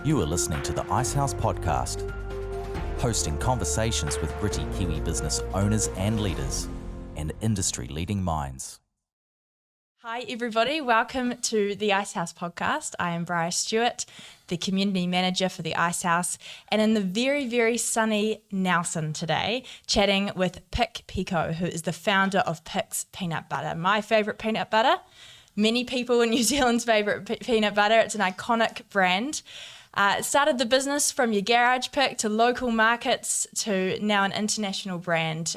You are listening to the Icehouse Podcast, hosting conversations with gritty Kiwi business owners and leaders and industry-leading minds. Hi everybody, welcome to the Icehouse Podcast. I am Bryar Stewart, the Community Manager for the Icehouse, and in the very, very sunny Nelson today, chatting with Pic Picot, who is the founder of Pic's Peanut Butter, my favourite peanut butter, many people in New Zealand's favourite peanut butter. It's an iconic brand. It started the business from your garage pick to local markets to now an international brand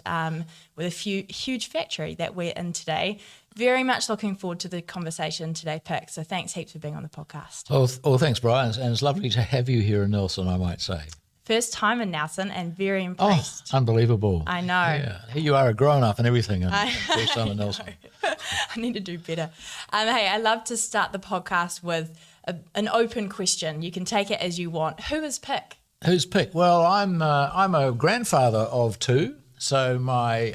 with a huge factory that we're in today. Very much looking forward to the conversation today, Pic. So thanks heaps for being on the podcast. Oh, thanks, Brian. And it's lovely to have you here in Nelson, I might say. First time in Nelson and very impressed. Oh, unbelievable. I know. Yeah. Here you are, a grown-up and everything, and first time in Nelson. I need to do better. Hey, I love to start the podcast with an open question. You can take it as you want. Who is Pic? Who's Pic? Well, I'm a grandfather of two. So my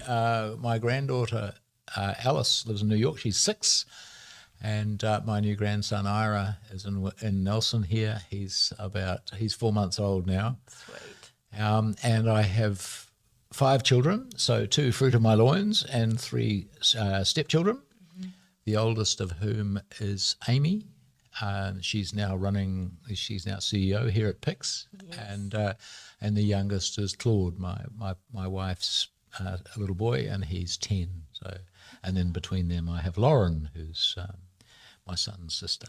granddaughter Alice lives in New York. She's 6, and my new grandson Ira is in Nelson here. He's 4 months old now. Sweet. And I have 5 children, so 2 fruit of my loins and 3 stepchildren. Mm-hmm. The oldest of whom is Aimee. She's now CEO here at Pic's. Yes. And the youngest is Claude, my wife's little boy, and he's 10. So, and then between them I have Lauren, who's my son's sister.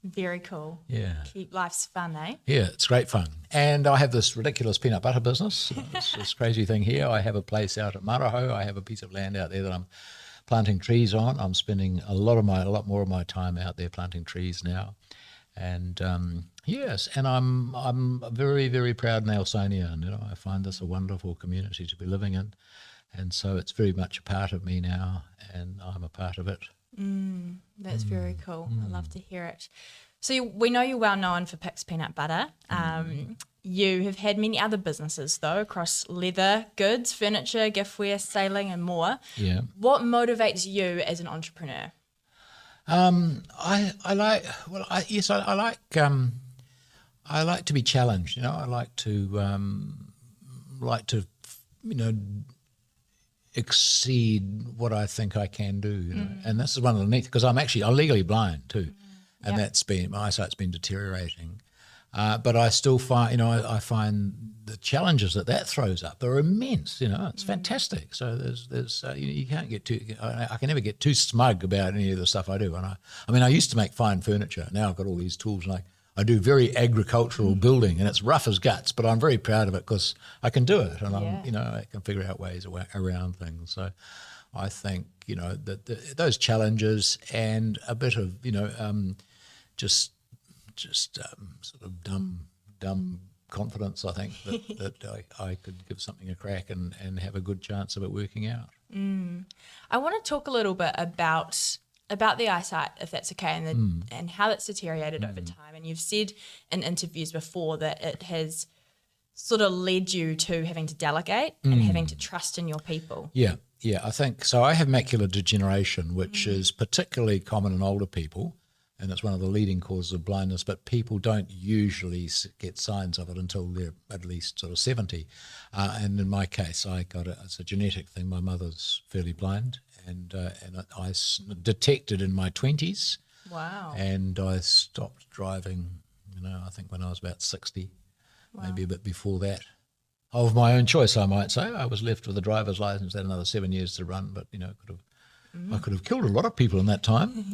Very cool. Yeah. Keep life's fun, eh? Yeah, it's great fun. And I have this ridiculous peanut butter business. This crazy thing here. I have a place out at Maraho. I have a piece of land out there that I'm planting trees on. I'm spending a lot more of my time out there planting trees now. And yes, and I'm very, very proud Nelsonian. You know, I find this a wonderful community to be living in. And so it's very much a part of me now, and I'm a part of it. That's very cool. I love to hear it. So we know you're well known for Pic's Peanut Butter. You have had many other businesses, though, across leather, goods, furniture, giftware, sailing, and more. Yeah. What motivates you as an entrepreneur? I like to be challenged. You know, I like to exceed what I think I can do. You know? And this is one of the neat, because I'm legally blind too, and my eyesight's been deteriorating. But I still find, I find the challenges that throws up are immense. You know, it's fantastic. So there's you can't get too. I can never get too smug about any of the stuff I do. And I used to make fine furniture. Now I've got all these tools, and I do very agricultural building, and it's rough as guts. But I'm very proud of it because I can do it, and I can figure out ways around things. So I think that those challenges and a bit of just sort of dumb confidence, I think, that I could give something a crack and have a good chance of it working out. I want to talk a little bit about the eyesight, if that's okay, and how it's deteriorated over time. And you've said in interviews before that it has sort of led you to having to delegate and having to trust in your people. Yeah, I think so. I have macular degeneration, which is particularly common in older people. And it's one of the leading causes of blindness, but people don't usually get signs of it until they're at least sort of 70. And in my case, I got it. It's a genetic thing. My mother's fairly blind, and I detected in my 20s. Wow. And I stopped driving, I think when I was about 60, maybe a bit before that. Of my own choice, I might say. I was left with a driver's license, had another 7 years to run, but, I could have killed a lot of people in that time.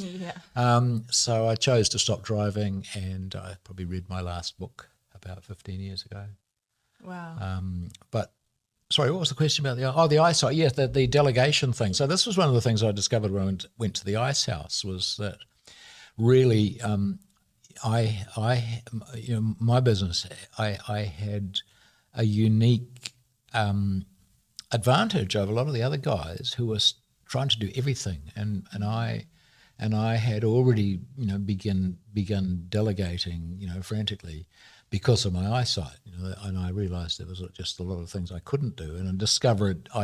So I chose to stop driving, and I probably read my last book about 15 years ago. Wow. But sorry, what was the question about the eyesight? Yes, the delegation thing. So this was one of the things I discovered when I went to the Icehouse, was that really my business, I had a unique advantage over a lot of the other guys who were trying to do everything, and I had already begun delegating frantically because of my eyesight, and I realised there was just a lot of things I couldn't do, and I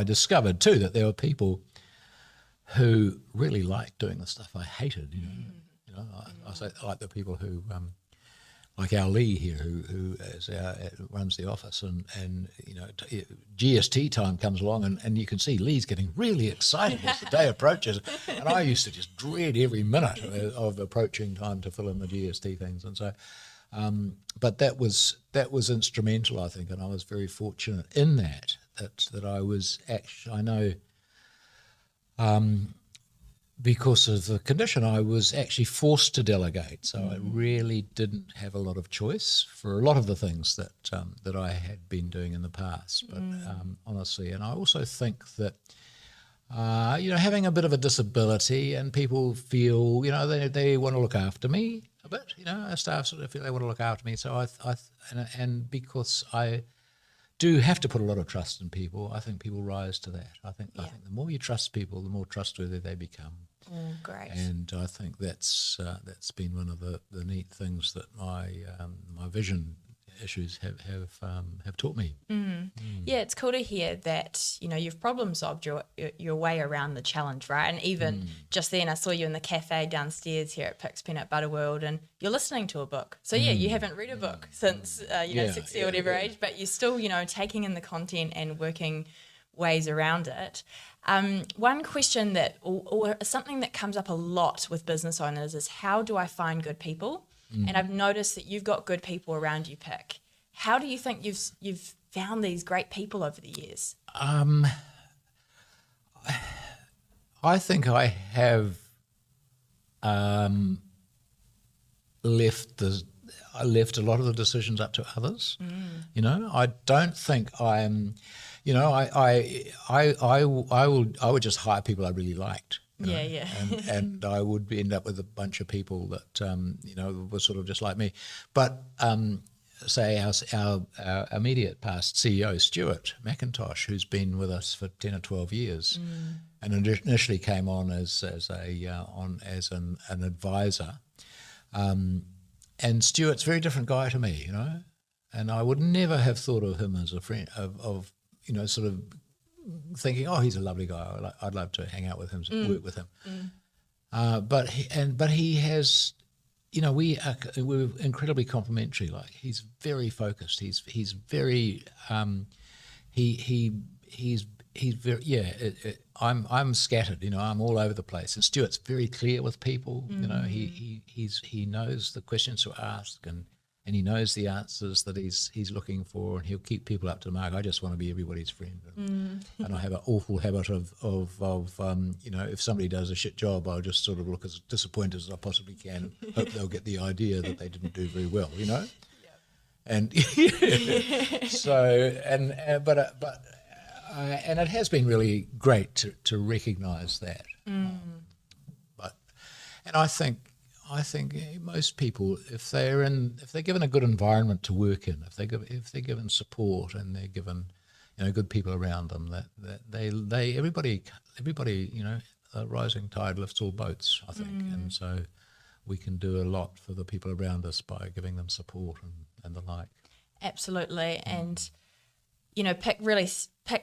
discovered too that there were people who really liked doing the stuff I hated. I say I like the people who like our Lee here, who runs the office, and GST time comes along, and you can see Lee's getting really excited as the day approaches. And I used to just dread every minute of approaching time to fill in the GST things, and so. But that was instrumental, I think, and I was very fortunate in that I was actually, I know. Because of the condition, I was actually forced to delegate, so I really didn't have a lot of choice for a lot of the things that I had been doing in the past. But honestly, and I also think that having a bit of a disability, and people feel they want to look after me a bit. Staff sort of feel they want to look after me. So and because I do have to put a lot of trust in people, I think people rise to that. I think the more you trust people, the more trustworthy they become. Oh, great. And I think that's been one of the neat things that my vision issues have taught me. Yeah, it's cool to hear that you've problem solved your way around the challenge, right? And even just then, I saw you in the cafe downstairs here at Pic's Peanut Butter World, and you're listening to a book. So you haven't read a book since 60 or whatever age, but you're still taking in the content and working ways around it. One question that or something that comes up a lot with business owners is, how do I find good people? And I've noticed that you've got good people around you, Pic. How do you think you've found these great people over the years? I think I have left a lot of the decisions up to others. I don't think I'm. I would just hire people I really liked. And I would end up with a bunch of people that were sort of just like me. But say our immediate past CEO, Stuart McIntosh, who's been with us for 10 or 12 years, and initially came on as an advisor. And Stuart's a very different guy to me, and I would never have thought of him as a friend of sort of thinking, oh, he's a lovely guy, I'd love to hang out with him, work with him. But he has, we're incredibly complementary. Like, he's very focused. He's very he's very I'm scattered. I'm all over the place. And Stuart's very clear with people. He knows the questions to ask, and he knows the answers that he's looking for, and he'll keep people up to the mark. I just want to be everybody's friend, and I have an awful habit of if somebody does a shit job, I'll just sort of look as disappointed as I possibly can, and hope they'll get the idea that they didn't do very well, And so and it has been really great to recognise that. And I think most people, if they're given a good environment to work in, if they're given support, and they're given good people around them, that they everybody a rising tide lifts all boats, I think. And so we can do a lot for the people around us by giving them support and the like. Absolutely. And Pic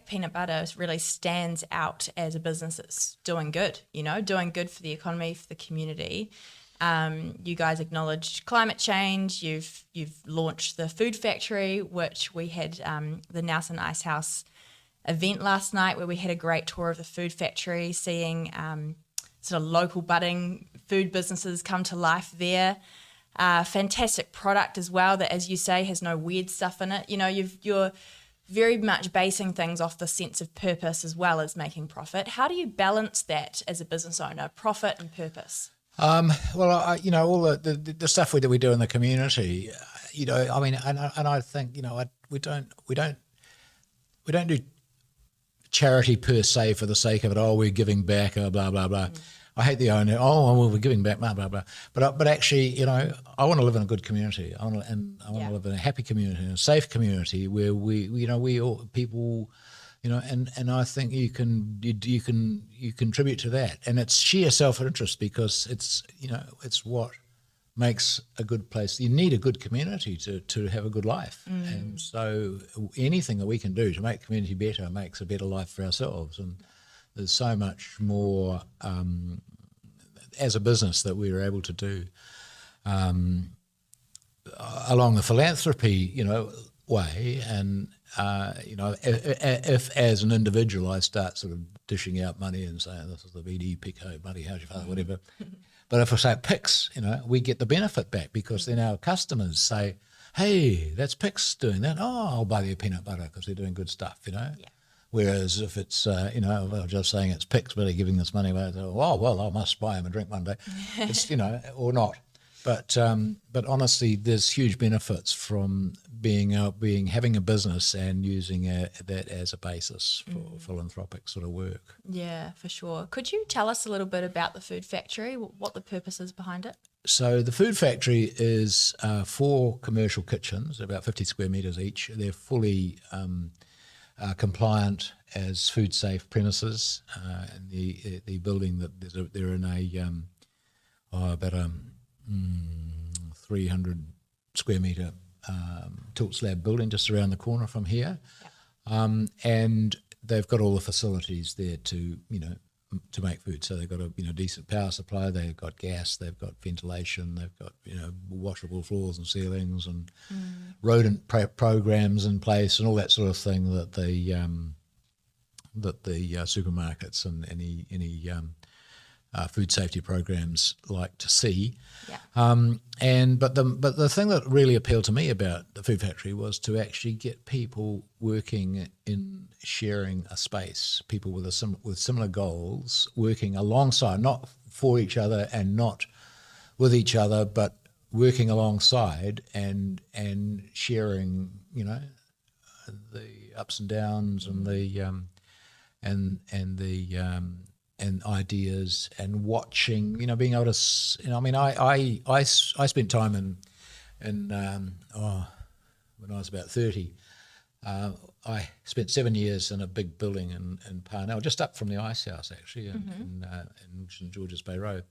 Peanut Butter really stands out as a business that's doing good for the economy, for the community. You guys acknowledged climate change. You've launched the food factory, which we had the Nelson Icehouse event last night, where we had a great tour of the food factory, seeing sort of local budding food businesses come to life there. Fantastic product as well that, as you say, has no weird stuff in it. You're very much basing things off the sense of purpose as well as making profit. How do you balance that as a business owner, profit and purpose? Well, all the stuff that we do in the community, and I think, we don't do charity per se for the sake of it. Oh, we're giving back, blah blah blah. I hate the owner. Oh, well, we're giving back, blah blah blah. But actually, I want to live in a good community. I want to live in a happy community, in a safe community where we all people. And I think you contribute to that, and it's sheer self-interest, because it's what makes a good place. You need a good community to have a good life, and so anything that we can do to make the community better makes a better life for ourselves. And there's so much more as a business that we were able to do. along the philanthropy, way, and if as an individual I start sort of dishing out money and saying this is the VD Picot money, how's your father, whatever. But if I say Pic's, we get the benefit back because then our customers say, hey, that's Pic's doing that. Oh, I'll buy their peanut butter because they're doing good stuff, Yeah. Whereas if it's, if I'm just saying it's Pic's, but they're giving this money away, oh, well, I must buy them a drink one day. It's, or not. But honestly, there's huge benefits from having a business and using that as a basis for philanthropic sort of work. Yeah, for sure. Could you tell us a little bit about the food factory, what the purpose is behind it? So the food factory is 4 commercial kitchens, about 50 square metres each. They're fully compliant as food safe premises. And the building that they're in about a 300 square metre tilt slab building just around the corner from here. Yep. And they've got all the facilities there to make food. So they've got a decent power supply, they've got gas, they've got ventilation, they've got washable floors and ceilings and rodent programs in place and all that sort of thing that the supermarkets and any food safety programs like to see. Yeah. But the thing that really appealed to me about the food factory was to actually get people working in sharing a space, people with similar goals, working alongside, not for each other and not with each other, but working alongside and sharing, the ups and downs and and ideas and watching, being able to, I spent time when I was about 30, I spent 7 years in a big building in Parnell, just up from the Icehouse actually, in St George's Bay Road,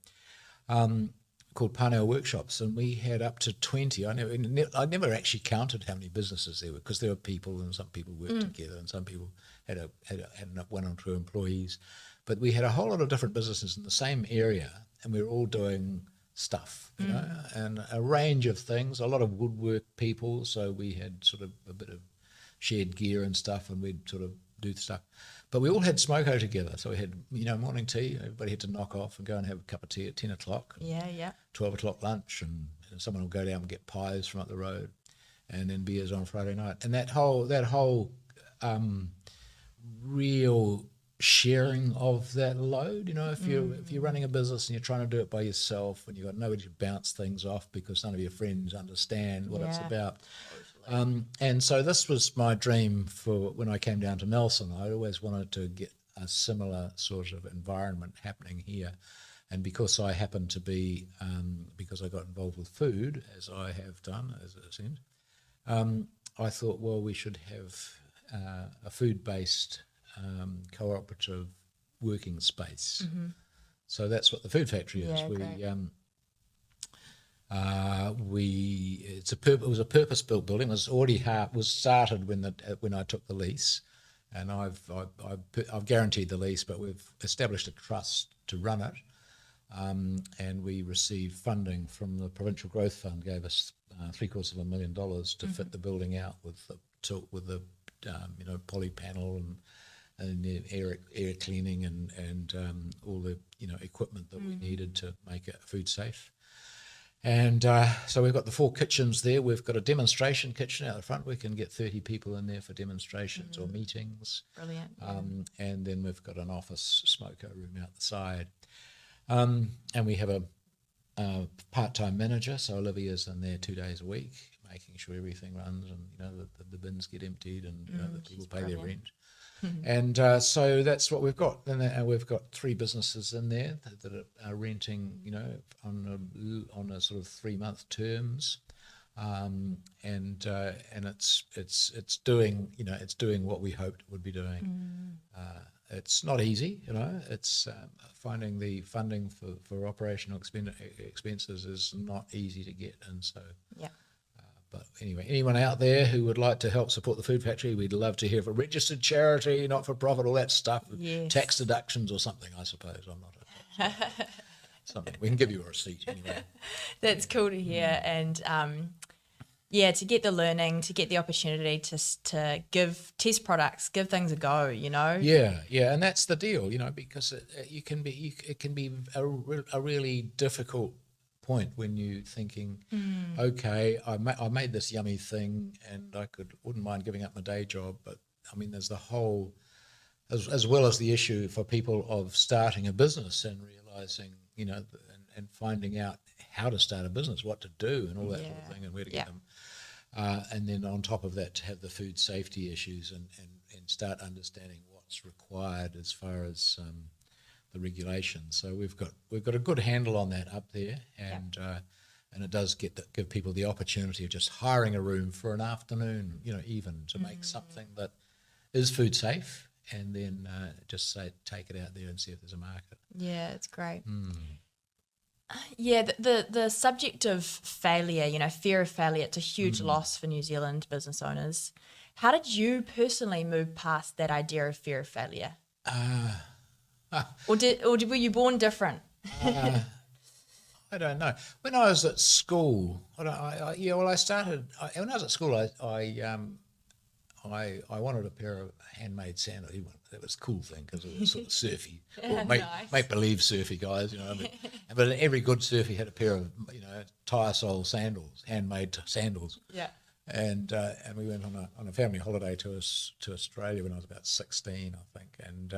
called Parnell Workshops, and we had up to 20. I never actually counted how many businesses there were because there were people, and some people worked together, and some people had 1 or 2 employees. But we had a whole lot of different businesses in the same area, and we were all doing stuff, and a range of things, a lot of woodwork people. So we had sort of a bit of shared gear and stuff, and we'd sort of do stuff. But we all had smoko together. So we had, morning tea. Everybody had to knock off and go and have a cup of tea at 10 o'clock. Yeah. 12 o'clock lunch, and someone will go down and get pies from up the road, and then beers on Friday night. And that whole real sharing of that load, if you're running a business and you're trying to do it by yourself and you've got nobody to bounce things off because none of your friends understand what it's about. And so this was my dream for when I came down to Nelson. I always wanted to get a similar sort of environment happening here. And because I happened to be, because I got involved with food, as I have done, as it seems, I thought, well, we should have a food-based cooperative working space. So that's what the food factory is. It was a purpose-built building. It was already was started when I took the lease, and I've guaranteed the lease, but we've established a trust to run it, and we received funding from the Provincial Growth Fund. Gave us $750,000 to fit the building out with the poly panel and the air cleaning and all the equipment that we needed to make it food safe. And so we've got the 4 kitchens there. We've got a demonstration kitchen out the front. We can get 30 people in there for demonstrations or meetings. Brilliant. And then we've got an office smoko room out the side. And we have a part-time manager, so Olivia's in there 2 days a week, making sure everything runs and the bins get emptied and that people pay their rent. And so that's what we've got. And we've got 3 businesses in there that are renting, on a sort of 3-month terms, and it's doing, it's doing what we hoped it would be doing. It's not easy, It's finding the funding for operational expenses is not easy to get, and so. Yeah. But anyway, anyone out there who would like to help support the food factory, we'd love to hear from registered charity, not for profit, all that stuff, tax deductions or something, I suppose. I'm not something. We can give you a receipt anyway. That's cool to hear. And Yeah, to get the learning, to get the opportunity to give test products, give things a go, you know. Yeah, and that's the deal, because it can be a really difficult point when you're thinking, okay, I made this yummy thing, and I wouldn't mind giving up my day job, but I mean, there's the whole, as well as the issue for people of starting a business and realizing, and finding out how to start a business, what to do, and all that sort of thing, and where to get them. And then on top of that, to have the food safety issues and start understanding what's required as far as the regulations. So we've got a good handle on that up there, and it does give people the opportunity of just hiring a room for an afternoon, even to make something that is food safe, and then just take it out there and see if there's a market. Yeah, it's great. Yeah, the subject of failure, fear of failure, it's a huge loss for New Zealand business owners. How did you personally move past that idea of fear of failure? Or were you born different? I don't know. When I was at school, when I was at school, I wanted a pair of handmade sandals. That was a cool thing because it was sort of surfy, or make believe surfy guys, But every good surfy had a pair of tire sole sandals, handmade sandals. Yeah. And we went on a family holiday to Australia when I was about 16, I think. And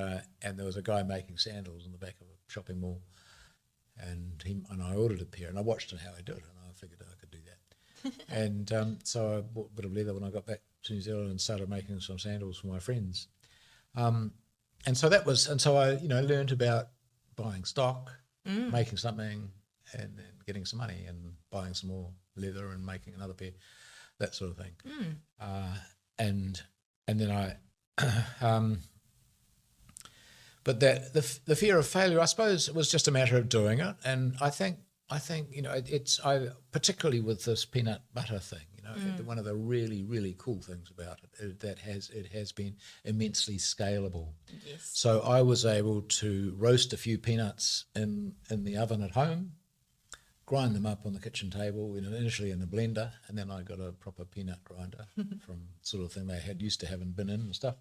there was a guy making sandals in the back of a shopping mall, and I ordered a pair, and I watched how he did it, and I figured I could do that. And so I bought a bit of leather when I got back to New Zealand and started making some sandals for my friends. And so I learned about buying stock, making something, and then getting some money and buying some more leather and making another pair, that sort of thing. And then I, but the fear of failure, I suppose, it was just a matter of doing it. And I think it's particularly with this peanut butter thing. One of the really, really cool things about it has been immensely scalable. Yes. So I was able to roast a few peanuts in the oven at home, grind them up on the kitchen table, initially in a blender, and then I got a proper peanut grinder from sort of thing they used to have in bin and stuff.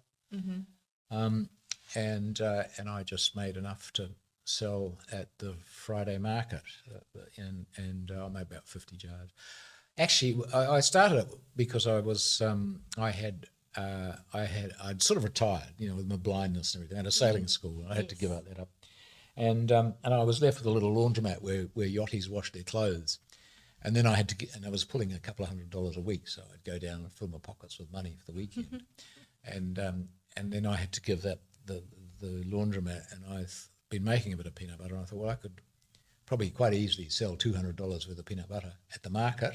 And I just made enough to sell at the Friday market, and I made about 50 jars. Actually, I started it because I'd sort of retired, with my blindness and everything. I had a sailing school, and I had to give that up. And I was left with a little laundromat where yachties washed their clothes. And then I was pulling a couple of $100 a week, so I'd go down and fill my pockets with money for the weekend. And then I had to give that the laundromat, and I've been making a bit of peanut butter, and I thought, well, I could probably quite easily sell $200 worth of peanut butter at the market.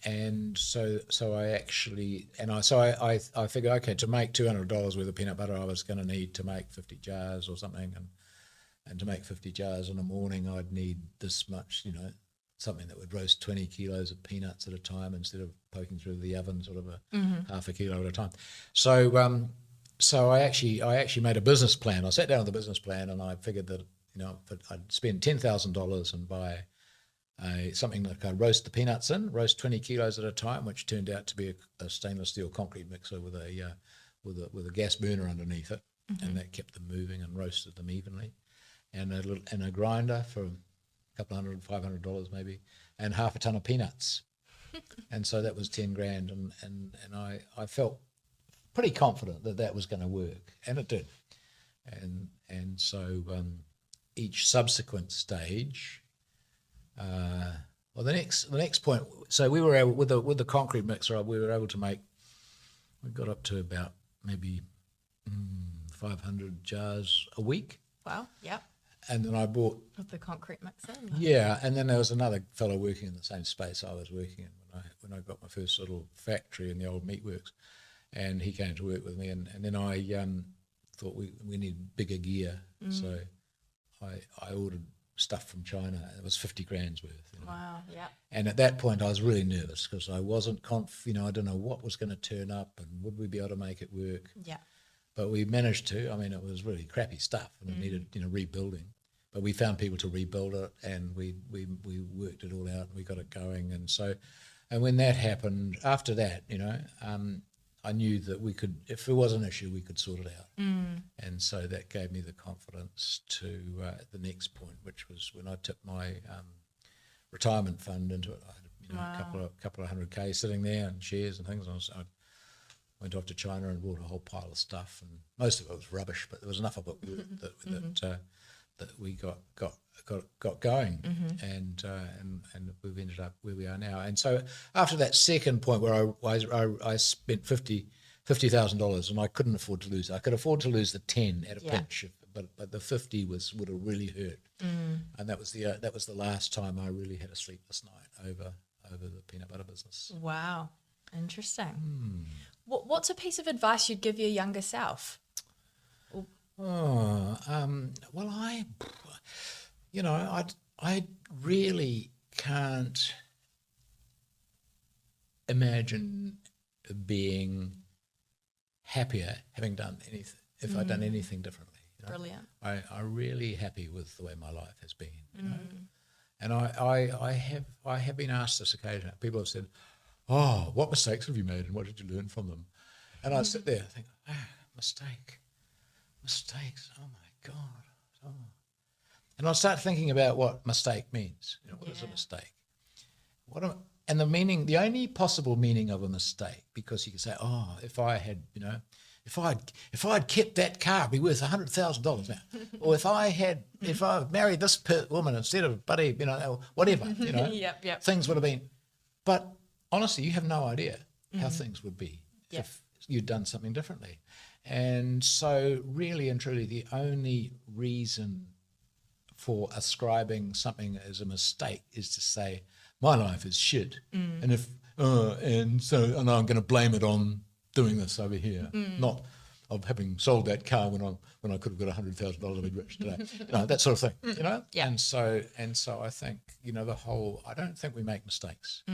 And so I figured, okay, to make $200 worth of peanut butter, I was going to need to make 50 jars or something, and to make 50 jars in the morning, I'd need this much, something that would roast 20 kilos of peanuts at a time instead of poking through the oven sort of half a kilo at a time. So I actually made a business plan. I sat down with a business plan, and I figured that I'd spend $10,000 and buy something like I roast the peanuts in, roast 20 kilos at a time, which turned out to be a stainless steel concrete mixer with a gas burner underneath it, and that kept them moving and roasted them evenly, and a grinder for a couple $500 maybe, and half a ton of peanuts, and so that was $10,000, and I felt pretty confident that was going to work, and it did, and so each subsequent stage. The next point. So we were able with the concrete mixer. We were able to make. We got up to about maybe 500 jars a week. Wow. Yep. And then I bought with the concrete mixer. Yeah, and then there was another fellow working in the same space I was working in when I got my first little factory in the old meatworks, and he came to work with me, and then I thought we need bigger gear, so I ordered stuff from China. It was $50,000 worth. Wow, yeah. And at that point, I was really nervous because I wasn't I don't know what was going to turn up and would we be able to make it work. Yeah. But we managed to. I mean, it was really crappy stuff and it needed rebuilding. but we found people to rebuild it, and we worked it all out, and we got it going. And when that happened, after that, I knew that we could, if there was an issue, we could sort it out. And so that gave me the confidence to the next point, which was when I tipped my retirement fund into it. I had a couple of $100K sitting there and shares and things. I went off to China and bought a whole pile of stuff, and most of it was rubbish, but there was enough of it that we got going, and we've ended up where we are now. And so after that second point where I spent $50,000, and I couldn't afford to lose. I could afford to lose the 10 at a pinch, but the 50 would have really hurt. And that was the last time I really had a sleepless night over the peanut butter business. Wow, interesting. What's a piece of advice you'd give your younger self? Well, I really can't imagine being happier having done anything, if I'd done anything differently. Brilliant. I'm really happy with the way my life has been, And I have been asked this occasionally. People have said, "Oh, what mistakes have you made, and what did you learn from them?" And I sit there and think, mistakes, oh my God. Oh. And I start thinking about what mistake means. What is a mistake? And the meaning, the only possible meaning of a mistake, because you can say, oh, if I had, if I'd kept that car, it'd be worth $100,000 now. Or if I married this woman instead of Buddy, whatever, Yep. things would have been. But honestly, you have no idea how things would be if you'd done something differently. And so really and truly, the only reason for ascribing something as a mistake is to say, my life is shit. And I'm going to blame it on doing this over here, not of having sold that car when I could have got $100,000 and been rich today, that sort of thing, Yeah. And so I think, I don't think we make mistakes.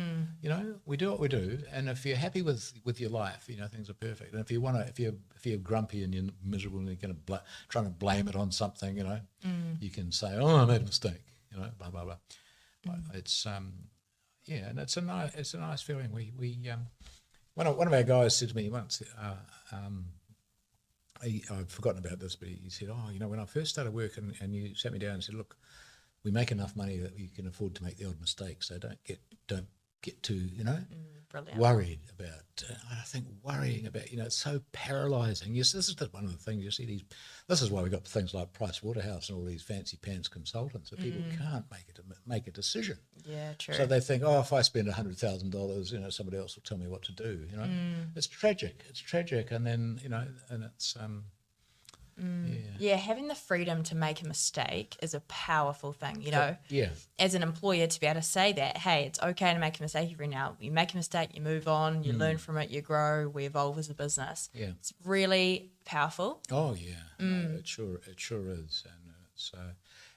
We do what we do, and if you're happy with your life, things are perfect. And if if you're grumpy and you're miserable and you're going to trying to blame it on something, you can say, oh, I made a mistake, blah blah blah. But it's and it's a nice feeling. One of our guys said to me once, I'd forgotten about this, but he said, when I first started work and you sat me down and said, look, we make enough money that we can afford to make the odd mistake, so don't get too, Brilliant. worried about, I think worrying about, it's so paralysing. Yes, this is one of the things you see this is why we got things like Price Waterhouse and all these fancy pants consultants, that people can't make a decision. Yeah, true. So they think, if I spend $100,000, somebody else will tell me what to do. It's tragic. It's tragic, and then and it's having the freedom to make a mistake is a powerful thing. Yeah. As an employer, to be able to say that, hey, it's okay to make a mistake every now. You make a mistake, you move on, you learn from it, you grow, we evolve as a business. Yeah. It's really powerful. Oh yeah, no, it sure is, and it's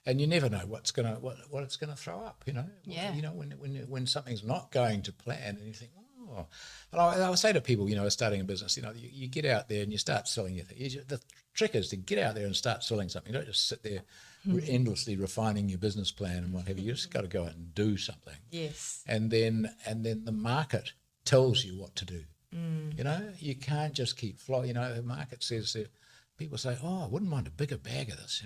and you never know what it's gonna throw up. Yeah. When something's not going to plan, and you think, oh. And I would say to people, starting a business, you get out there and you start selling your thing. The trick is to get out there and start selling something. You don't just sit there endlessly refining your business plan and what have you. You just got to go out and do something. Yes. And then the market tells you what to do. You can't just keep flowing. The market says that people say, I wouldn't mind a bigger bag of this.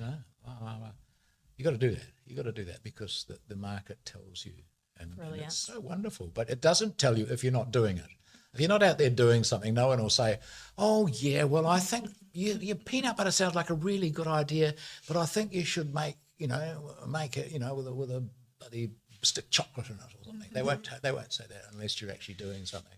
You got to do that. You got to do that because the market tells you. And it's so wonderful. But it doesn't tell you if you're not doing it. If you're not out there doing something, no one will say, oh, yeah, well, I think your peanut butter sounds like a really good idea, but I think you should make it, with a bloody stick chocolate in it or something. They won't say that unless you're actually doing something.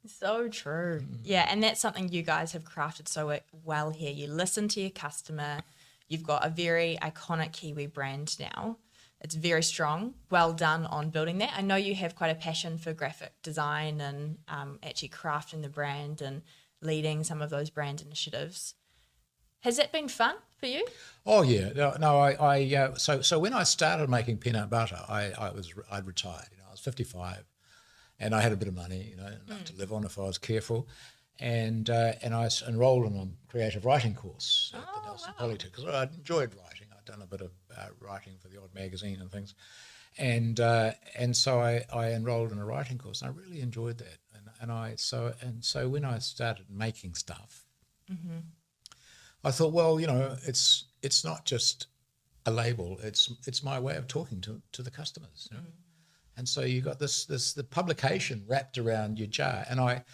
So true. Yeah, and that's something you guys have crafted so well here. You listen to your customer. You've got a very iconic Kiwi brand now. It's very strong. Well done on building that. I know you have quite a passion for graphic design and actually crafting the brand and leading some of those brand initiatives. Has that been fun for you? Oh yeah, no. So when I started making peanut butter, I'd retired. I was 55, and I had a bit of money, enough to live on if I was careful, and I enrolled in a creative writing course at the Nelson Polytech because I enjoyed writing. done a bit of writing for the odd magazine and things. And so I enrolled in a writing course, and I really enjoyed that. So when I started making stuff, I thought, well, it's not just a label; it's my way of talking to the customers. And so you got the publication wrapped around your jar, and I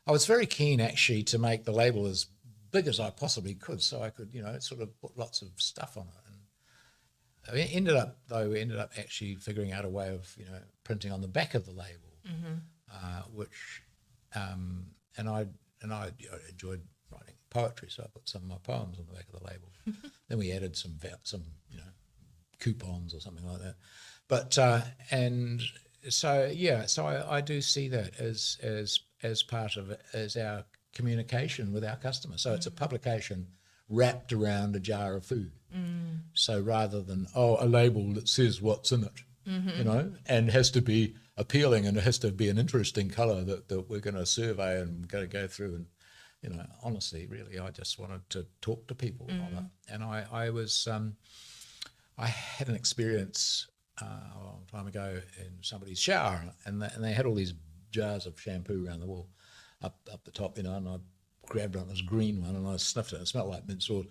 was very keen actually to make the label as big as I possibly could, so I could sort of put lots of stuff on it. And we ended up actually figuring out a way of printing on the back of the label, which and I enjoyed writing poetry, so I put some of my poems on the back of the label. Then we added some coupons or something like that. But so I do see that as part of it, as our communication with our customers. So it's a publication wrapped around a jar of food. So rather than a label that says what's in it, and has to be appealing, and it has to be an interesting colour that we're going to survey and going to go through, and honestly, really, I just wanted to talk to people on it. And I had an experience a long time ago in somebody's shower, and they had all these jars of shampoo around the wall, up the top, and I grabbed one, this green one, and I sniffed it. It smelled like mint salt,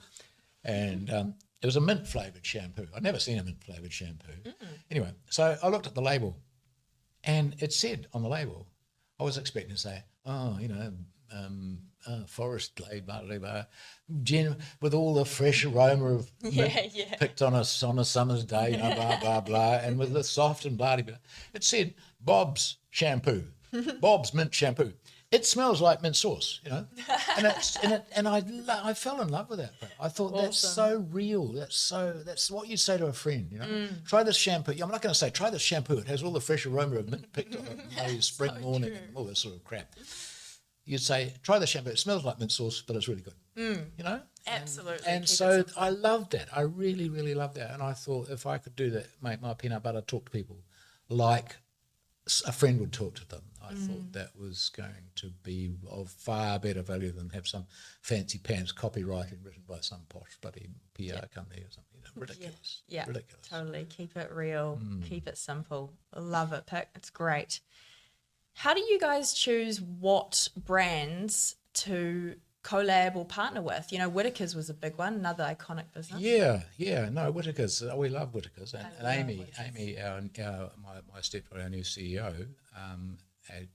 and it was a mint flavoured shampoo. I'd never seen a mint flavoured shampoo. Anyway, so I looked at the label, and it said on the label, I was expecting to say, forest glade, blah, blah, blah, with all the fresh aroma of mint picked on a summer's day, blah, blah, blah, and with the soft and blah, blah. It said Bob's shampoo, Bob's mint shampoo. It smells like mint sauce, and I fell in love with that. I thought that's so real. That's what you say to a friend, Try this shampoo. I'm not going to say try this shampoo. It has all the fresh aroma of mint picked on it, spring morning, and all this sort of crap. You'd say try the shampoo. It smells like mint sauce, but it's really good. Absolutely. And so I loved that. I really, really loved that. And I thought if I could do that, make my peanut butter talk to people like a friend would talk to them. I thought that was going to be of far better value than have some fancy pants copywriting written by some posh bloody PR company or something. Ridiculous. Yeah, ridiculous. Totally. Keep it real. Keep it simple. I love it, Pic. It's great. How do you guys choose what brands to collab or partner with? Whittaker's was a big one, another iconic business. No, Whittaker's, we love Whittaker's, and Aimee, my stepdaughter, our new CEO,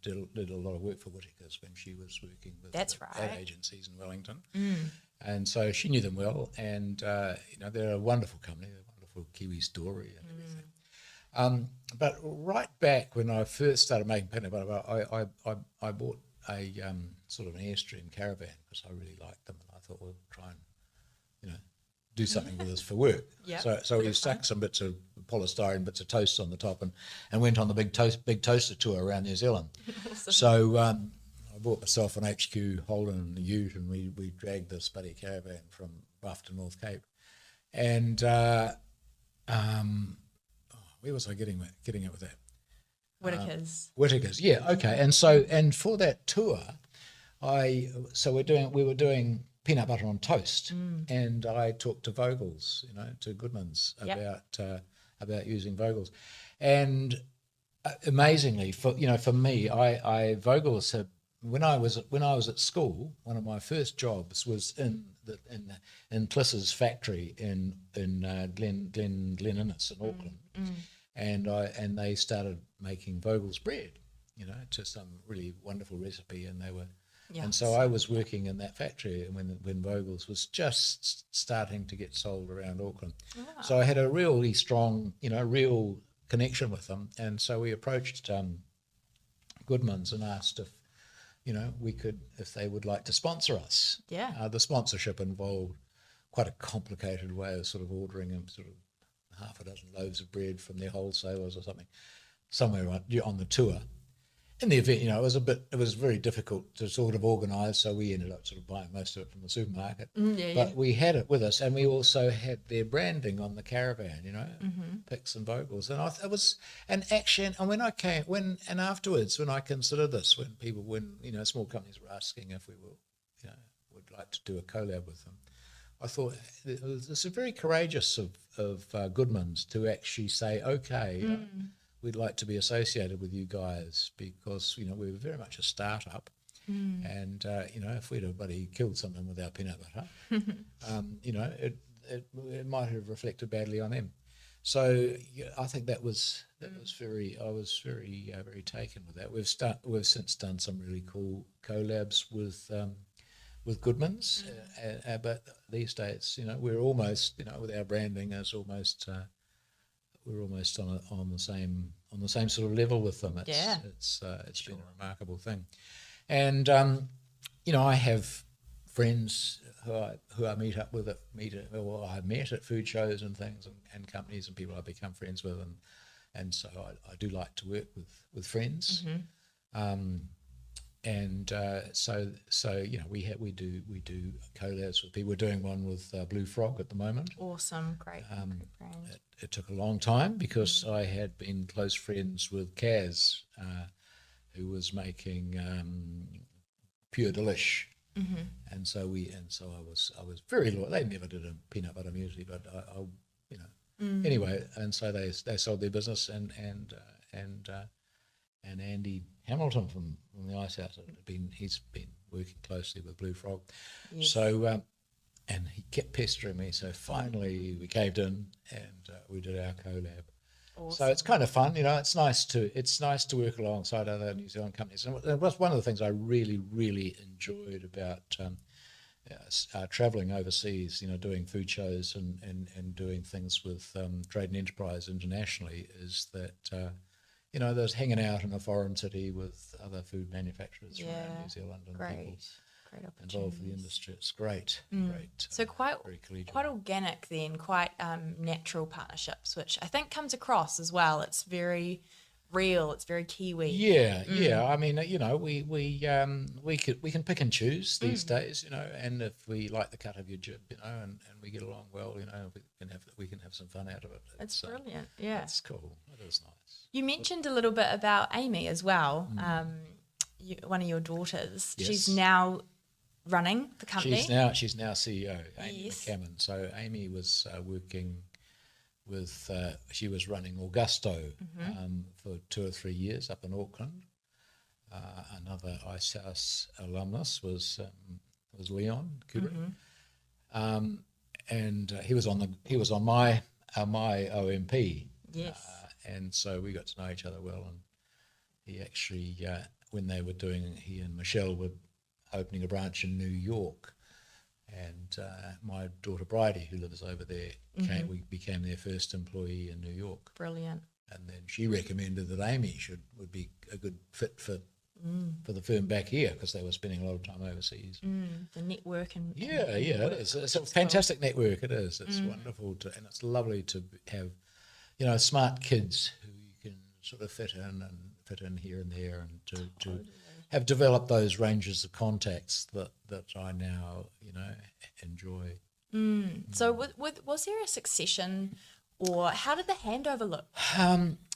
did a lot of work for Whittaker's when she was working with ad agencies in Wellington, and so she knew them well, and they're a wonderful company, a wonderful Kiwi story and everything. But right back when I first started making peanut butter, I bought a sort of an Airstream caravan because I really liked them, and I thought we'll try and do something with this for work. So we stuck some bits of polystyrene, bits of toast on the top, and went on the big toaster tour around New Zealand. Awesome. So I bought myself an HQ Holden and a ute, and we dragged this bloody caravan from Buff to North Cape, and where was I getting it with that? Whittaker's, yeah, okay. And for that tour, we were doing peanut butter on toast, and I talked to Vogel's, to Goodman's about using Vogel's, and amazingly for me, Vogel's had, when I was at school, one of my first jobs was in Pliss's factory in Glen Innes in Auckland. And they started making Vogel's bread, to some really wonderful recipe, and they were, and so I was working in that factory when Vogel's was just starting to get sold around Auckland. Wow. So I had a really strong, real connection with them, and so we approached Goodman's and asked if, if they would like to sponsor us. Yeah. The sponsorship involved quite a complicated way of sort of ordering them sort of half a dozen loaves of bread from their wholesalers or something, somewhere on the tour. In the event, it was very difficult to sort of organise, so we ended up sort of buying most of it from the supermarket. But we had it with us, and we also had their branding on the caravan, Pics and Vogel's. And and afterwards, when I considered this, when small companies were asking if we would like to do a collab with them, I thought it's very courageous of Goodman's to actually say, okay, we'd like to be associated with you guys because, we were very much a startup. And, if we'd have bloody killed something with our peanut butter, it might have reflected badly on them. So I think I was very taken with that. We've since done some really cool collabs with Goodman's, but these days, we're almost, with our branding is almost, we're almost on the same sort of level with them. It's been a remarkable thing, and I have friends who I meet up with I met at food shows and things and companies and people I become friends with, and so I do like to work with friends. And so we do collabs with people. We're doing one with Blue Frog at the moment. Awesome, great brand. It took a long time because I had been close friends with Kaz, who was making Pure Delish, and so I was very loyal. They never did a peanut butter muesli, but anyway, and so they sold their business and Andy Hamilton from the Icehouse he's been working closely with Blue Frog. Yes. So and he kept pestering me, so finally we caved in and we did our collab. Awesome. So it's kind of fun, it's nice to work alongside other New Zealand companies. And it was one of the things I really, really enjoyed about travelling overseas, doing food shows and doing things with Trade and Enterprise internationally, is that there's hanging out in a foreign city with other food manufacturers from around New Zealand and people involved with the industry. It's great. So quite very collegial. Quite organic then, quite natural partnerships, which I think comes across as well. It's very real. It's very Kiwi. Yeah. I mean, we can pick and choose these days, and if we like the cut of your jib, and we get along well, we can have some fun out of it. It's brilliant. Yeah, it's cool. It is nice. You mentioned a little bit about Aimee as well. One of your daughters. Yes. She's now running the company. She's now CEO, Aimee McCammon. So Aimee was working with, she was running Augusto for 2 or 3 years up in Auckland. Another Icehouse alumnus was Leon Kubrick, and he was on my OMP. Yes. And so we got to know each other well, and he actually, when he and Michelle were opening a branch in New York, and my daughter Bryar, who lives over there, we became their first employee in New York. Brilliant. And then she recommended that Aimee would be a good fit for the firm back here, because they were spending a lot of time overseas. The network and it is. It's a fantastic network. It is. It's wonderful and it's lovely to have, smart kids who you can sort of fit in here and there, and to have developed those ranges of contacts that I now enjoy. So was there a succession, or how did the handover look?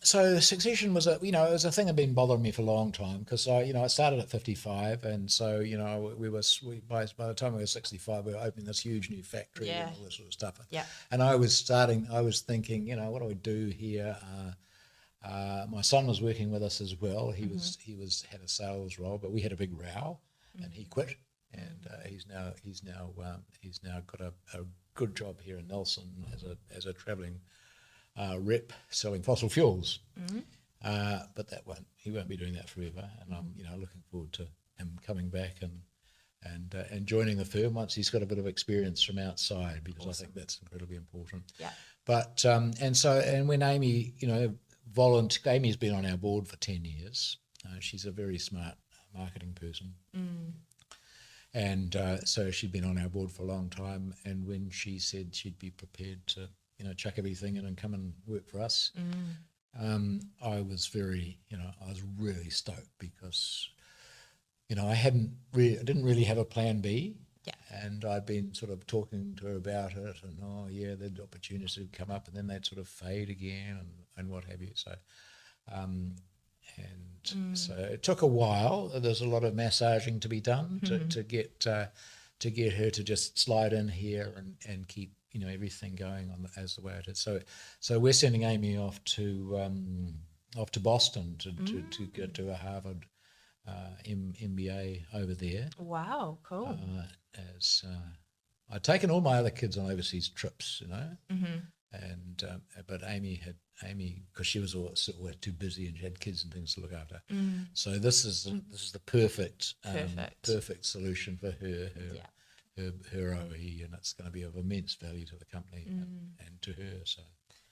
So succession was it was a thing that had been bothering me for a long time, because I started at 55, and so by the time we were 65, we were opening this huge new factory and all this sort of stuff. Yeah. And I was thinking, what do we do here? My son was working with us as well. He had a sales role, but we had a big row, and he quit, and he's now got a good job here in Nelson as a travelling rep selling fossil fuels. But he won't be doing that forever, and I'm looking forward to him coming back and joining the firm once he's got a bit of experience from outside, because I think that's incredibly important. Yeah. But and when Aimee, Aimee's been on our board for 10 years. She's a very smart marketing person. And so she'd been on our board for a long time. And when she said she'd be prepared to, chuck everything in and come and work for us, I was really stoked, because, I didn't really have a plan B. Yeah. And I'd been sort of talking to her about it, and there'd opportunities would come up, and then they'd sort of fade again, and what have you. So, so it took a while. There's a lot of massaging to be done to get to get her to just slide in here and keep everything going on as the way it is. So we're sending Aimee off to Boston to get to a Harvard MBA over there. Wow, cool. As I'd taken all my other kids on overseas trips, Mm-hmm. and but Aimee, because she was all sort of too busy and she had kids and things to look after. So this is the perfect solution for her OE, and it's going to be of immense value to the company and to her. So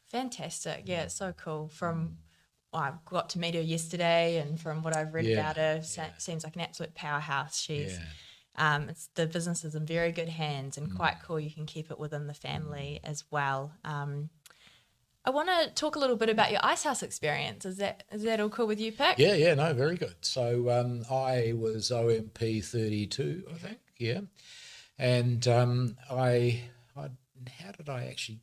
fantastic. Yeah, it's so cool. I got to meet her yesterday, and from what I've read about her, seems like an absolute powerhouse. She's the business is in very good hands, and quite cool. You can keep it within the family as well. I want to talk a little bit about your Icehouse experience. Is that all cool with you, Pic? Yeah, no, very good. So I was OMP 32, I think, and how did I actually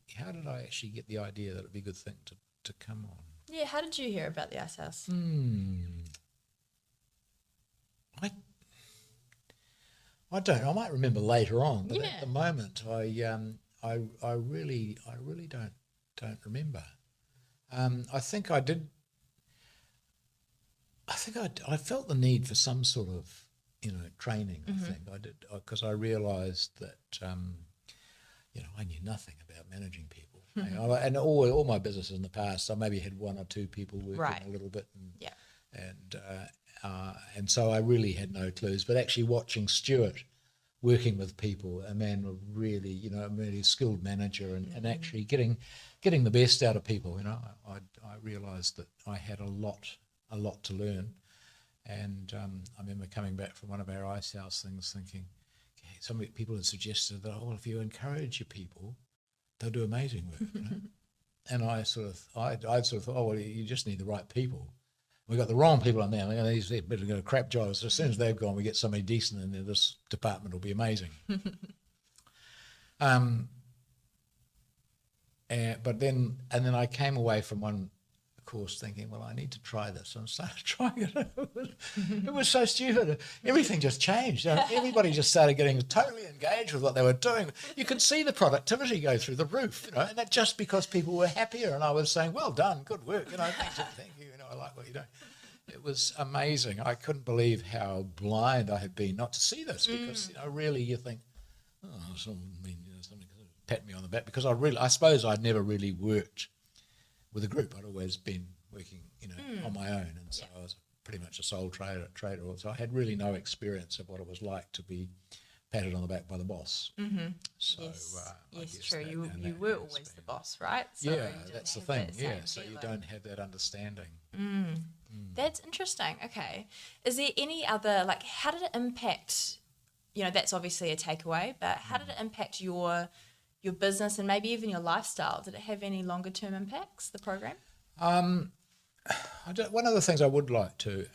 get the idea that it'd be a good thing to come on? Yeah, how did you hear about the Icehouse? I don't. I might remember later on, but at the moment, I really don't remember. I think I did. I felt the need for some sort of training. I think I did because I realised that I knew nothing about managing people. And all my businesses in the past, I maybe had one or two people working a little bit, and so I really had no clues. But actually watching Stewart working with people, a man with really, a really skilled manager, and actually getting the best out of people, I realised that I had a lot to learn. And I remember coming back from one of our Icehouse things thinking, okay, some people had suggested that, if you encourage your people, they'll do amazing work, And I sort of thought, you just need the right people. We've got the wrong people on there. These bit of crap jobs. So as soon as they've gone, we get somebody decent in there. This department will be amazing. But then I came away from one course thinking, well, I need to try this, and I started trying it. It was so stupid. Everything just changed. Everybody just started getting totally engaged with what they were doing. You could see the productivity go through the roof, and that just because people were happier, and I was saying, well done, good work, thank you, I like what you're doing. It was amazing. I couldn't believe how blind I had been not to see this, because really you think, something pat me on the back, because I suppose I'd never really worked with a group. I'd always been working, on my own, and so I was pretty much a sole trader. So I had really no experience of what it was like to be patted on the back by the boss. Mm-hmm. So yes, true. You were always the boss, right? So that's the thing. So you don't have that understanding. That's interesting. Okay, is there any other how did it impact? That's obviously a takeaway, but how did it impact your business and maybe even your lifestyle? Did it have any longer term impacts, the program? One of the things I would like to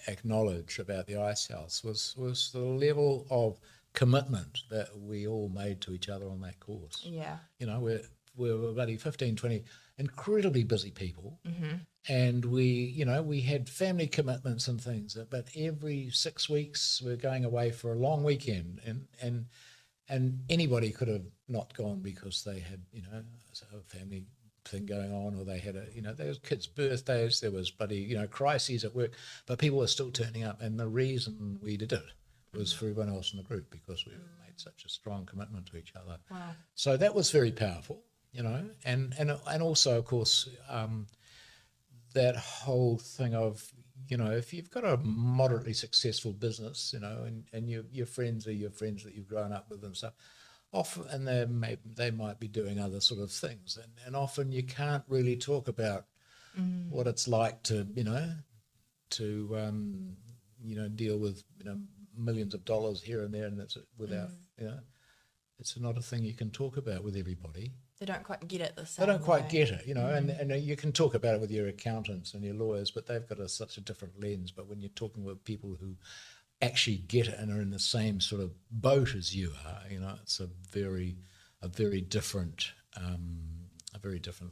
acknowledge about the Icehouse was the level of commitment that we all made to each other on that course. Yeah. We're bloody 15, 20 incredibly busy people, and we had family commitments and things, but every 6 weeks we're going away for a long weekend, and anybody could have not gone because they had, a family thing going on, or they had there was kids' birthdays, there was bloody, crises at work, but people were still turning up. And the reason we did it was for everyone else in the group, because we made such a strong commitment to each other. Wow. So that was very powerful, and also, of course, that whole thing of, if you've got a moderately successful business, and your friends are your friends that you've grown up with and stuff, often, and they might be doing other sort of things, and often you can't really talk about what it's like to deal with millions of dollars here and there, and that's without it's not a thing you can talk about with everybody. They don't quite get it the same. They don't quite get it, and you can talk about it with your accountants and your lawyers, but they've got such a different lens. But when you're talking with people who actually get it and are in the same sort of boat as you are, it's a very different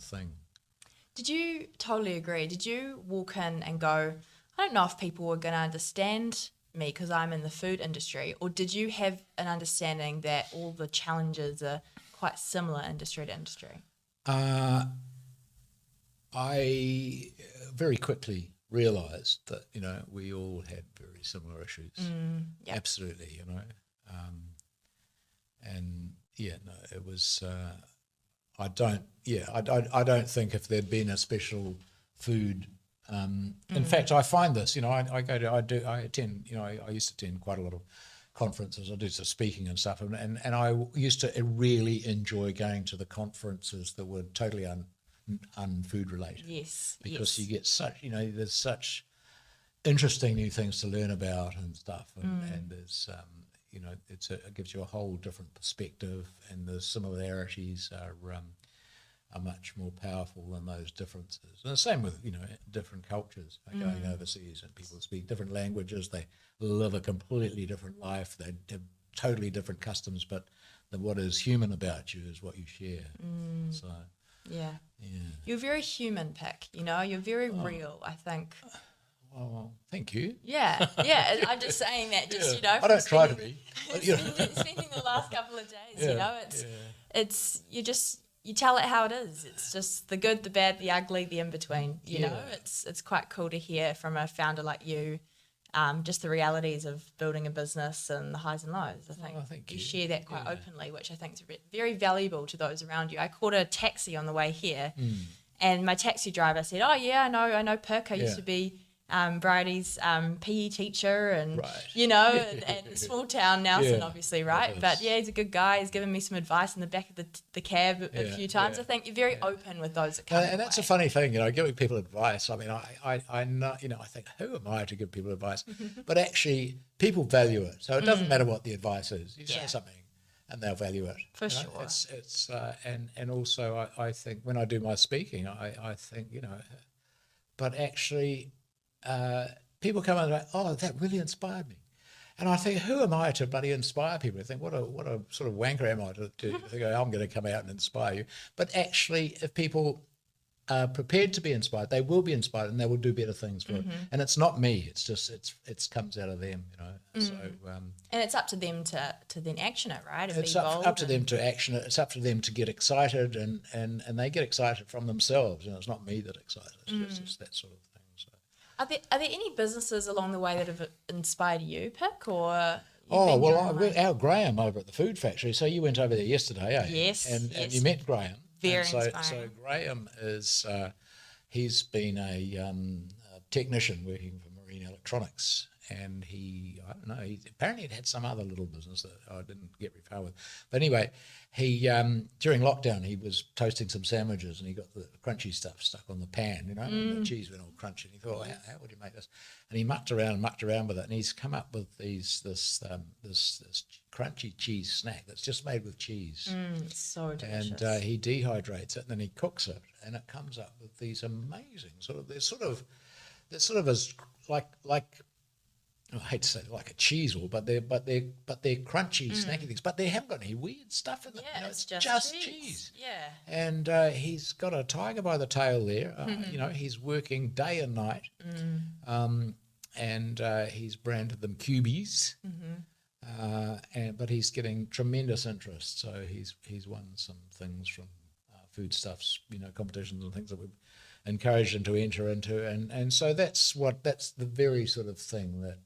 thing. Did you totally agree? Did you walk in and go, I don't know if people were going to understand me because I'm in the food industry, or did you have an understanding that all the challenges are quite similar industry to industry? I very quickly realised that, you know, we all had very similar issues. Yep. Absolutely, you know. And yeah, no, it was. I don't think if there'd been a special food. In fact, I find this. You know, I attend. You know, I used to attend quite a lot of conferences. I do some speaking and stuff, and I used to really enjoy going to the conferences that were totally unfood related. Yes, because you get such, you know, there's such interesting new things to learn about and stuff, and there's you know, it gives you a whole different perspective, and the similarities are much more powerful than those differences. And the same with, you know, different cultures. Like going overseas and people speak different languages, they live a completely different life, they have totally different customs, but what is human about you is what you share. So Yeah. You're very human, Pic, you know, you're very real, I think. well, thank you. Yeah. I'm just saying that, just, you know. I don't try to be. Spending the last couple of days, you know, you tell it how it is. It's just the good, the bad, the ugly, the in between. You know, it's quite cool to hear from a founder like you, just the realities of building a business and the highs and lows. I think thank you you. share that quite openly, which I think is very valuable to those around you. I caught a taxi on the way here, and my taxi driver said, "Oh yeah, I know Pic. I used to be Bridie's PE teacher, and you know, and small town Nelson, obviously, right? But yeah, he's a good guy. He's given me some advice in the back of the cab a few times. I think you're very open with those that come. And that's a funny thing, you know, giving people advice. I mean, I know, you know, I think, who am I to give people advice? But actually, people value it, so it doesn't matter what the advice is. You say something, and they'll value it. For sure. It's and also I think when I do my speaking, I think, you know, but actually. People come and say, "Oh, that really inspired me," and I think, "Who am I to bloody inspire people?" I think, "What a sort of wanker am I to think, oh, I'm going to come out and inspire you?" But actually, if people are prepared to be inspired, they will be inspired, and they will do better things for it. And it's not me; it's just it comes out of them, you know. So and it's up to them to then action it, right? And it's be up to them to action it. It's up to them to get excited, and they get excited from themselves. You know, it's not me that excites. It's just that sort of thing. So. Are there any businesses along the way that have inspired you, Pic, or? Our Graham over at the Food Factory. So you went over there yesterday, eh? Yes. And you met Graham. Very inspiring. inspiring. So Graham is he's been a technician working for Marine Electronics, and he apparently had some other little business that I didn't get very far with. But anyway, he during lockdown he was toasting some sandwiches, and he got the crunchy stuff stuck on the pan, you know, and the cheese went all crunchy. And he thought, how would you make this? And he mucked around with it, and he's come up with this crunchy cheese snack that's just made with cheese. It's so delicious. And he dehydrates it, and then he cooks it, and it comes up with these amazing they're sort of as like I hate to say it, like a cheese ball, but they're crunchy, snacky things. But they haven't got any weird stuff in them. Yeah, you know, it's just cheese. Yeah. And he's got a tiger by the tail there. You know, he's working day and night. And he's branded them Cubies. But he's getting tremendous interest. So he's won some things from foodstuffs, you know, competitions and things that we've encouraged him to enter into. And so that's the very sort of thing that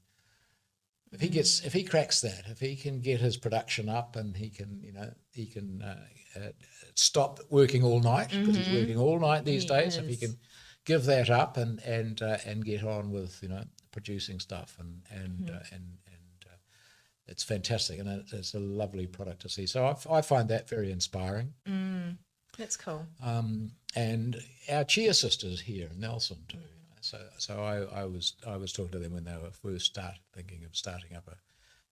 if he cracks that, if he can get his production up, and he can stop working all night, because he's working all night these days. If he can give that up and get on with, you know, producing stuff and it's fantastic, and it's a lovely product to see. So I find that very inspiring. That's cool. And our Chia sisters here in Nelson too. So I was talking to them when they were first thinking of starting up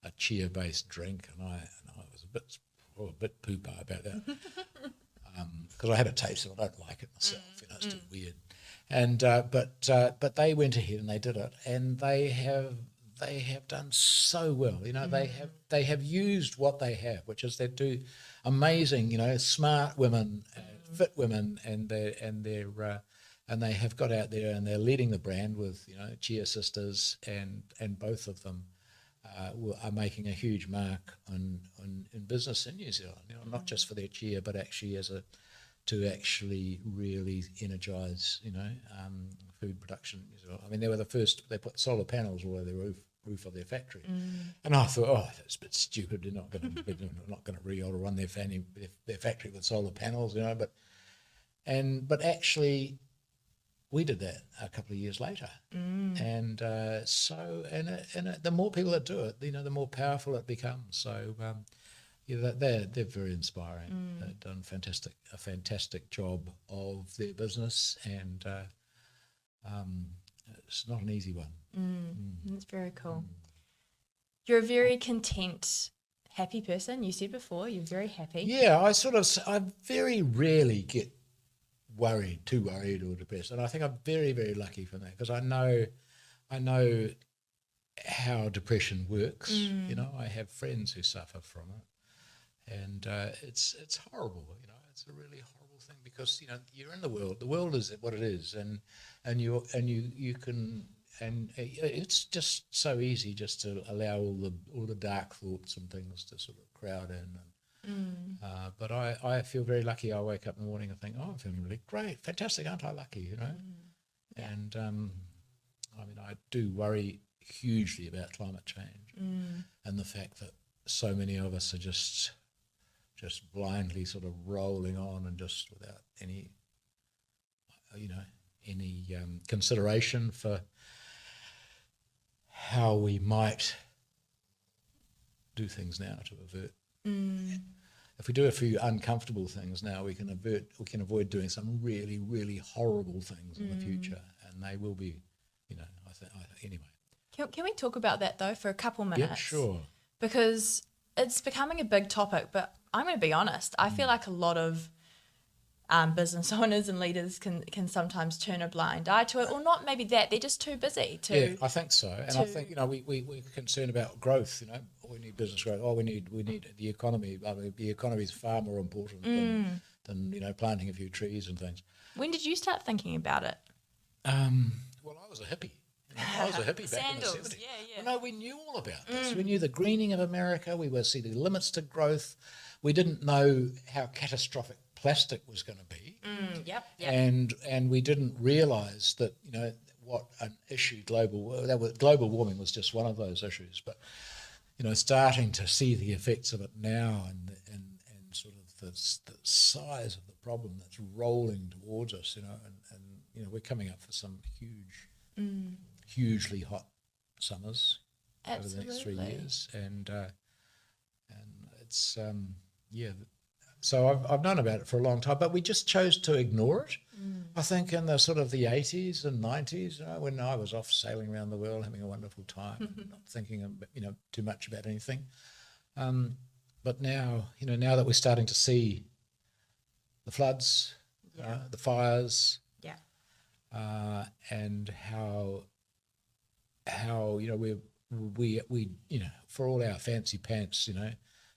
a chia based drink, and I was a bit poo-pah about that because I had a taste and I don't like it myself. You know, it's too weird. And but they went ahead and they did it, and they have done so well. You know, they have used what they have, which is they do amazing, you know, smart women, fit women, and they have got out there and they're leading the brand with, you know, Chia sisters, and both of them are making a huge mark in business in New Zealand. Not just for their chair, but actually to actually really energise food production in New Zealand. I mean, they were the first. They put solar panels all over the roof of their factory, and I thought, oh, that's a bit stupid. They're not going to be able to run their factory with solar panels, but actually, we did that a couple of years later, and the more people that do it, the more powerful it becomes. So they're very inspiring. They've done a fantastic job of their business, and it's not an easy one. That's very cool. You're a very content, happy person. You said before you're very happy. Yeah, I very rarely get too worried or depressed, and I think I'm very, very lucky for that, because I know how depression works. I have friends who suffer from it, and it's horrible. It's a really horrible thing, because you're in the world is what it is, and you can, and it's just so easy just to allow all the dark thoughts and things to sort of crowd in. But I feel very lucky. I wake up in the morning and think, oh, I'm feeling really great, fantastic, aren't I lucky, And I do worry hugely about climate change and the fact that so many of us are just blindly sort of rolling on, and just without any consideration for how we might do things now to avert. If we do a few uncomfortable things now, we can avoid doing some really, really horrible things in the future, and they will be, anyway. Can we talk about that though for a couple minutes? Yeah, sure. Because it's becoming a big topic, but I'm going to be honest. I feel like a lot of business owners and leaders can sometimes turn a blind eye to it, or not. Maybe they're just too busy to. Yeah, I think so, and I think we're concerned about growth. We need business growth. Oh, we need the economy. I mean, the economy is far more important than planting a few trees and things. When did you start thinking about it? Well, I was a hippie. I was a hippie back in the 70s. Yeah. Well, no, we knew all about this. We knew the greening of America. We were seeing the limits to growth. We didn't know how catastrophic plastic was going to be. Yep. And we didn't realise that, what an issue global warming was just one of those issues. But, starting to see the effects of it now, and sort of the size of the problem that's rolling towards us, and we're coming up for some hugely hot summers over the next 3 years, and it's So I've known about it for a long time, but we just chose to ignore it. I think in the sort of the 80s and 90s, when I was off sailing around the world, having a wonderful time, not thinking too much about anything. But now, now that we're starting to see the floods, the fires, and how we for all our fancy pants,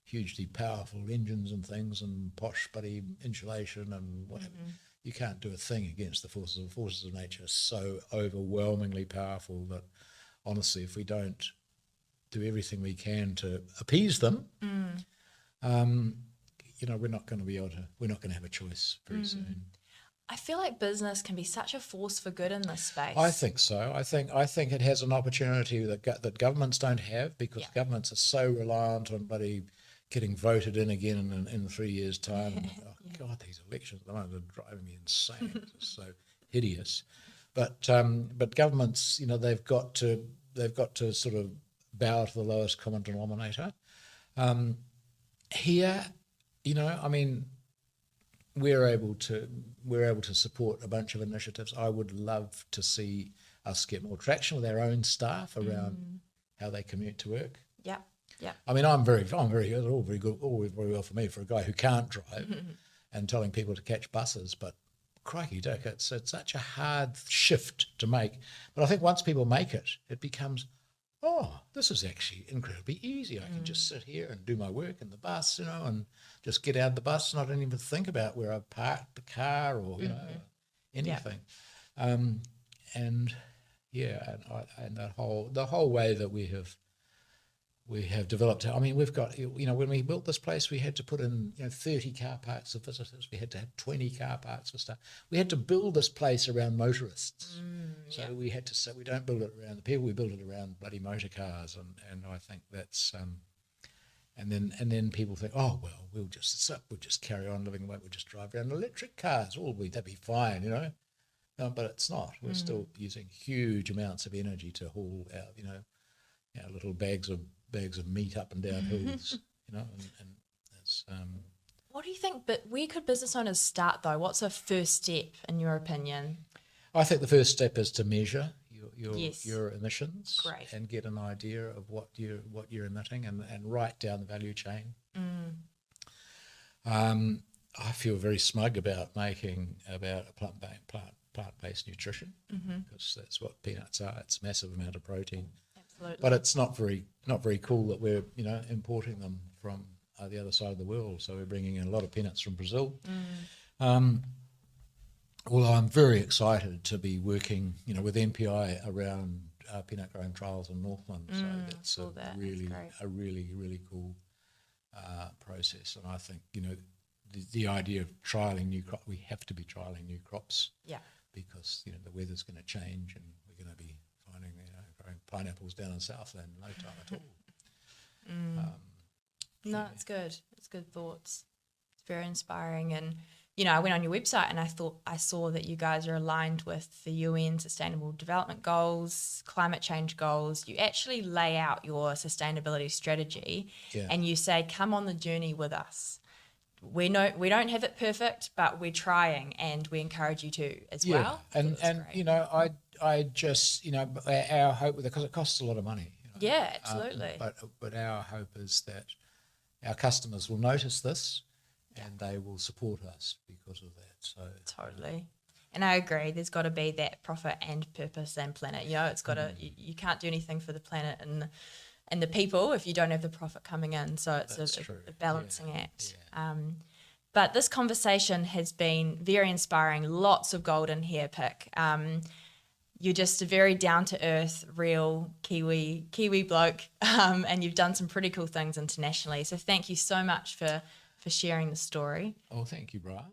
hugely powerful engines and things and posh buddy insulation and whatever, you can't do a thing against the forces. The forces of nature are so overwhelmingly powerful that honestly, if we don't do everything we can to appease them, we're not going to have a choice very soon. I feel like business can be such a force for good in this space. I think so. I think it has an opportunity that governments don't have, because governments are so reliant on getting voted in again in 3 years' time. God, these elections at the moment are driving me insane. It's so hideous. But governments, they've got to sort of bow to the lowest common denominator. Here, we're able to support a bunch of initiatives. I would love to see us get more traction with our own staff around how they commute to work. Yeah. I mean, I'm very all very good, all very well for me for a guy who can't drive and telling people to catch buses. But crikey, Dick, it's such a hard shift to make. But I think once people make it, it becomes, oh, this is actually incredibly easy. I can just sit here and do my work in the bus, and just get out of the bus, not even think about where I parked the car or anything. And the whole way that we have We have developed. I mean, we've got. When we built this place, we had to put in 30 car parks for visitors. We had to have 20 car parks for staff. We had to build this place around motorists. So we had to say we don't build it around the people. We build it around bloody motor cars, and I think that's. And then people think, oh well, we'll just carry on living the way. We'll just drive around electric cars. That'd be fine, No, but it's not. We're still using huge amounts of energy to haul out, little bags of meat up and down hills, and it's. What do you think? But where could business owners start though? What's a first step in your opinion? I think the first step is to measure Yes. your emissions. Great. And get an idea of what you're emitting and write down the value chain. I feel very smug about making a plant-based nutrition because that's what peanuts are. It's a massive amount of protein. Absolutely. But it's not very cool that we're importing them from the other side of the world. So we're bringing in a lot of peanuts from Brazil. Although I'm very excited to be working with MPI around peanut growing trials in Northland. So that's a really cool process. And I think the idea of trialling new crops, we have to be trialling new crops. Yeah. Because the weather's going to change and we're going to be finding growing pineapples down in Southland in no time at all. No, it's good. It's good thoughts. It's very inspiring. And I went on your website and I saw that you guys are aligned with the UN Sustainable Development Goals, climate change goals. You actually lay out your sustainability strategy and you say, come on the journey with us. We don't have it perfect, but we're trying, and we encourage you to as well. And I just our hope, because it costs a lot of money. Yeah, absolutely. But our hope is that our customers will notice this, and they will support us because of that. So totally. And I agree. There's got to be that profit and purpose and planet. It's got to. You can't do anything for the planet and the people if you don't have the profit coming in. So it's a balancing act. Yeah. But this conversation has been very inspiring. Lots of gold in here, Pic. You're just a very down-to-earth, real Kiwi bloke, and you've done some pretty cool things internationally. So thank you so much for sharing the story. Oh, thank you, Bryar.